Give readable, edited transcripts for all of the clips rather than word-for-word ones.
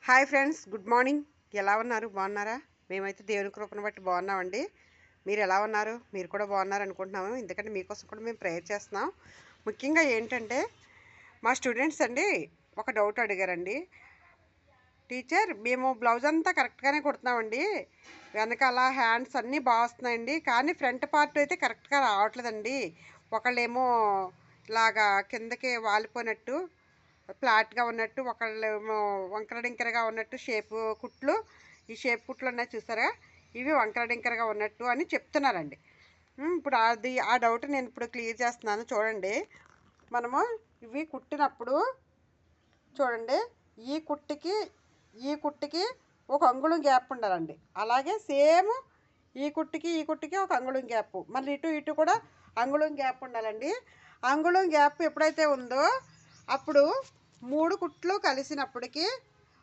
Hi friends, good morning. ఎలా ఉన్నారు? బాగున్నారా? మేమైతే దేవుని కృపను బట్టి బాగున్నామండి. మీరు ఎలా ఉన్నారు? మీరు కూడా బాగున్నారు అనుకుంటున్నాము. ఎందుకంటే మీకోసం కూడా మేము ప్రేయర్ చేస్తున్నాం. ముఖ్యంగా ఏంటంటే మా స్టూడెంట్స్ అండి ఒక డౌట్ అడిగారండి. టీచర్, మేము బ్లౌజ్ అంతా కరెక్ట్గానే కుడుతున్నామండి, వెనకాల హ్యాండ్స్ అన్నీ బాగా వస్తున్నాయండి, కానీ ఫ్రంట్ పార్ట్ అయితే కరెక్ట్గా రావట్లేదండి. ఒకళ్ళేమో ఇలాగా కిందకి వాలిపోయినట్టు ఫ్లాట్గా ఉన్నట్టు, ఒకళ్ళేమో వంకర డింకరగా ఉన్నట్టు కుట్లు, ఈ షేప్ కుట్లు ఉన్నాయి చూసారా, ఇవి వంకర డింకరగా ఉన్నట్టు అని చెప్తున్నారండి. ఇప్పుడు ఆ డౌట్ నేను ఇప్పుడు క్లియర్ చేస్తున్నాను. చూడండి, మనము ఇవి కుట్టినప్పుడు చూడండి, ఈ కుట్టికి ఈ కుట్టికి ఒక అంగుళం గ్యాప్ ఉండాలండి. అలాగే సేమ్ ఈ కుట్టికి ఒక అంగుళం గ్యాప్, మళ్ళీ ఇటు ఇటు కూడా అంగుళం గ్యాప్ ఉండాలండి. అంగుళం గ్యాప్ ఎప్పుడైతే ఉందో అప్పుడు 3 కుట్లు కలిసినప్పటికీ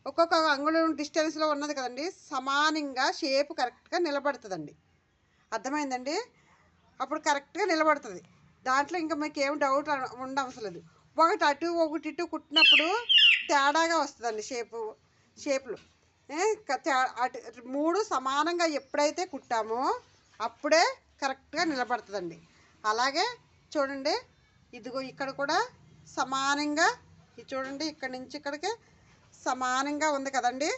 ఒక్కొక్క అంగుళం డిస్టెన్స్లో ఉన్నది కదండి, సమానంగా షేప్ కరెక్ట్గా నిలబడుతుందండి. అర్థమైందండి? అప్పుడు కరెక్ట్గా నిలబడుతుంది. దాంట్లో ఇంకా మీకు ఏం డౌట్ ఉండవసరం లేదు. ఒకటి అటు ఒకటి ఇటు కుట్టినప్పుడు తేడాగా వస్తుందండి షేపులు. అటు 3 సమానంగా ఎప్పుడైతే కుట్టామో అప్పుడే కరెక్ట్గా నిలబడుతుందండి. అలాగే చూడండి, ఇదిగో ఇక్కడ కూడా సమానంగా, ఇది చూడండి, ఇక్కడి నుంచి ఇక్కడికి సమానంగా ఉంది కదండి.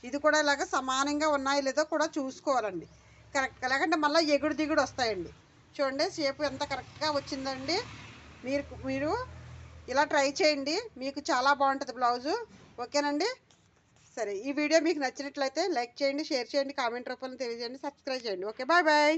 ఇది కూడా ఇలాగ సమానంగా ఉన్నాయో లేదో కూడా చూసుకోవాలండి. కరెక్ట్గా, లేకంటే మళ్ళీ ఎగుడు దిగుడు వస్తాయండి. చూడండి షేప్ ఎంత కరెక్ట్గా వచ్చిందండి. మీరు ఇలా ట్రై చేయండి, మీకు చాలా బాగుంటుంది బ్లౌజు. ఓకేనండి? సరే, ఈ వీడియో మీకు నచ్చినట్లయితే లైక్ చేయండి, షేర్ చేయండి, కామెంట్ రూపంలో తెలియజేయండి, సబ్స్క్రైబ్ చేయండి. Okay, bye bye.